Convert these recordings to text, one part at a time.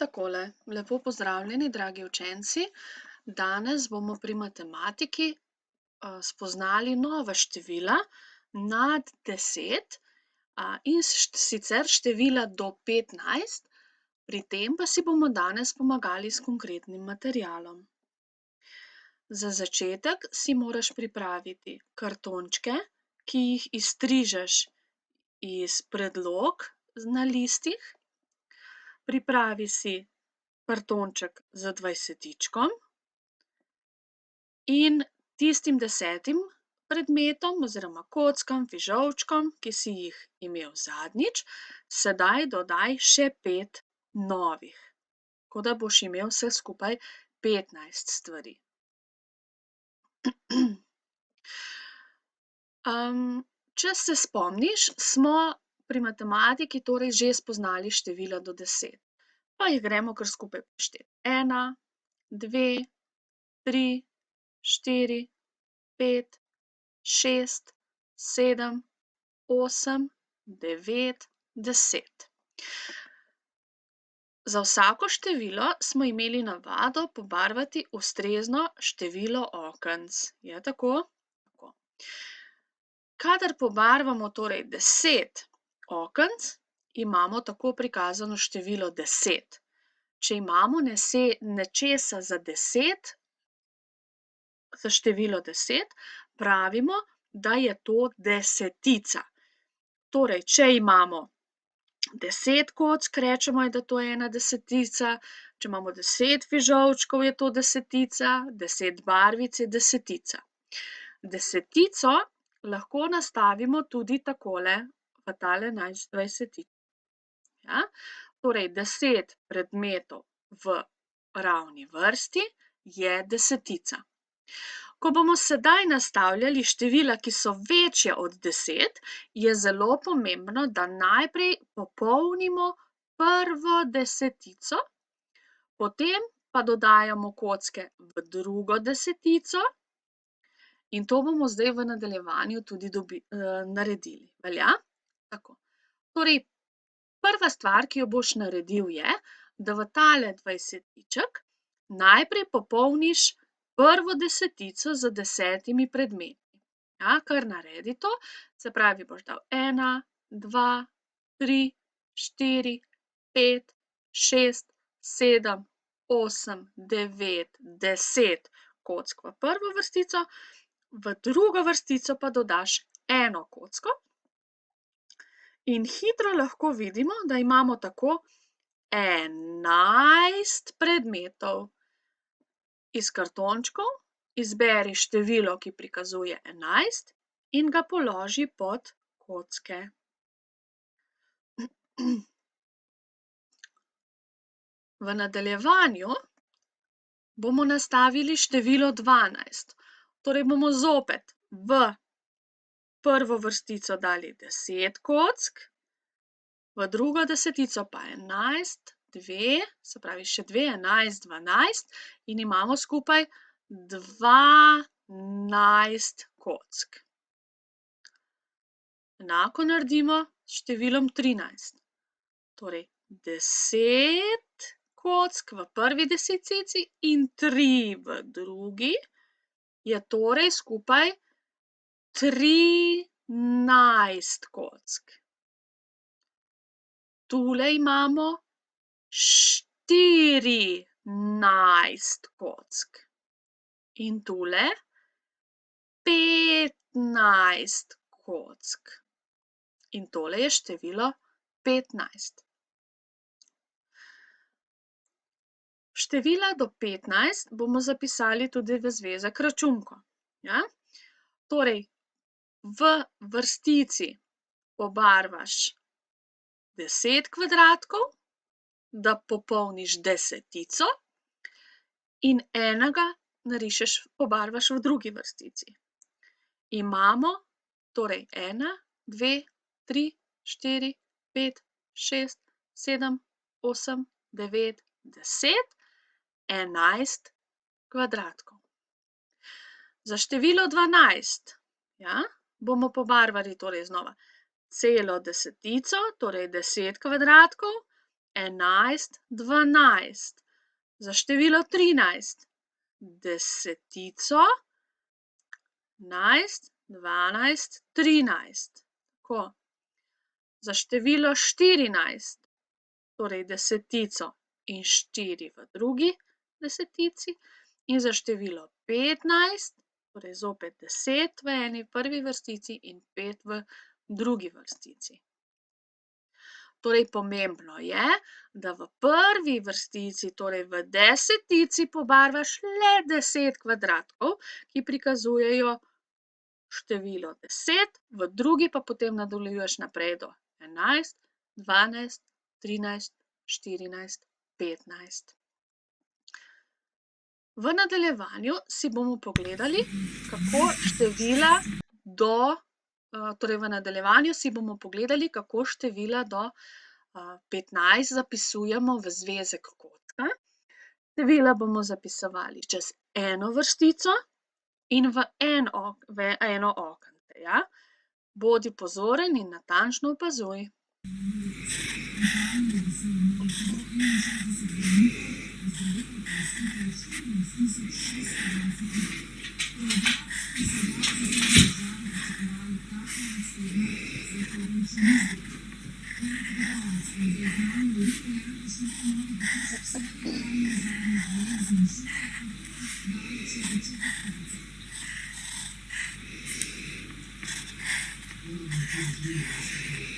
Takole, lepo pozdravljeni, dragi učenci. Danes bomo pri matematiki spoznali nova števila nad 10, in sicer števila do 15, pri tem pa si bomo danes pomagali s konkretnim materialom. Za začetek si moraš pripraviti kartončke, ki jih izstrižeš iz predlog na listih. Pripravi si kartonček z dvajsetičkom in tistim 10 predmetom oziroma kockam, fižolčkom, ki si jih imel zadnjič, sedaj dodaj še 5 novih, tako da boš imel vse skupaj 15 stvari. Če se spomniš, smo pri matematiki torej že spoznali števila do 10. Pa jih gremo kar skupaj prešteti. 1, 2, 3, 4, 5, 6, 7, 8, 9, 10. Za vsako število smo imeli navado pobarvati ustrezno število okenc. Je tako? Tako. Kadar pobarvamo torej 10 okenc, imamo tako prikazano število 10. Če imamo nečesa za 10, za število 10, pravimo, da je to desetica. Torej, če imamo 10 kock, rečemo, da to je ena desetica, če imamo 10 fižolčkov, je to desetica, 10 barvic je desetica. Desetico lahko nastavimo tudi takole, v tale dvajsetico. Ja? Torej, 10 predmetov v ravni vrsti je desetica. Ko bomo sedaj nastavljali števila, ki so večja od 10, je zelo pomembno, da najprej popolnimo prvo desetico, potem pa dodajamo kocke v drugo desetico in to bomo zdaj v nadaljevanju tudi naredili. Velja? Tako. Torej, prva stvar, ki jo boš naredil, je, da v tale dvajsetiček najprej popolniš prvo desetico z 10 predmeti. Ja, kar naredi to, se pravi, boš dal 1, 2, 3, 4, 5, 6, 7, 8, 9, 10 kock v prvo vrstico, v drugo vrstico pa dodaš 1 kocko. In hitro lahko vidimo, da imamo tako 11 predmetov. Iz kartončkov izberi število, ki prikazuje 11 in ga položi pod kocke. V nadaljevanju bomo nastavili število 12. Torej bomo zopet v prvo vrstico dali 10 kock, v drugo desetico pa 11, 2, se pravi še 2, 11, 12 in imamo skupaj 12 kock. Enako naredimo s številom 13. Torej 10 kock v prvi desetici in 3 v drugi, je torej skupaj 13 kock. Tule imamo 14 kock in tule 15 kock. In tole je število 15. Števila do 15 bomo zapisali tudi v zvezek računko. Ja? Torej, v vrstici pobarvaš 10 kvadratkov, da popolniš desetico in enega narišeš, pobarvaš v drugi vrstici. Imamo torej 1, 2, 3, 4, 5, 6, 7, 8, 9, 10, 11 kvadratkov. Za število 12, ja, bomo pobarvali torej znova celo desetico, torej 10 kvadratkov, 11, 12. Za število 13 desetico, 11, 12, 13. Tako. Za število 14, torej desetico in 4 v drugi desetici, in za število 15, torej zopet 10 v eni prvi vrstici in 5 v drugi vrstici. Torej pomembno je, da v prvi vrstici, torej v desetici, pobarvaš le 10 kvadratkov, ki prikazujejo število 10, v drugi pa potem nadaljuješ naprej do 11, 12, 13, 14, 15. V nadaljevanju si bomo pogledali, kako števila v nadaljevanju si bomo pogledali, kako števila do 15 zapisujemo v zvezek kocka. Števila bomo zapisovali čez eno vrstico in v eno okence, ja. Bodi pozoren in natančno opazuj.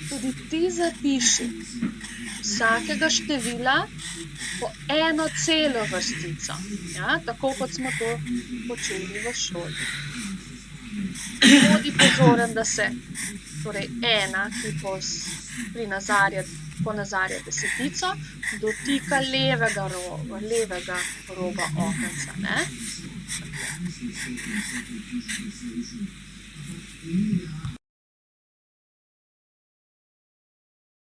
Tudi ti zapiši vsakega števila po eno celo vrstico, ja, tako kot smo to počeli v šoli. Bodi pozoren, da se torej ena, ki ponazarja desetico, dotika levega roba okenca, ne.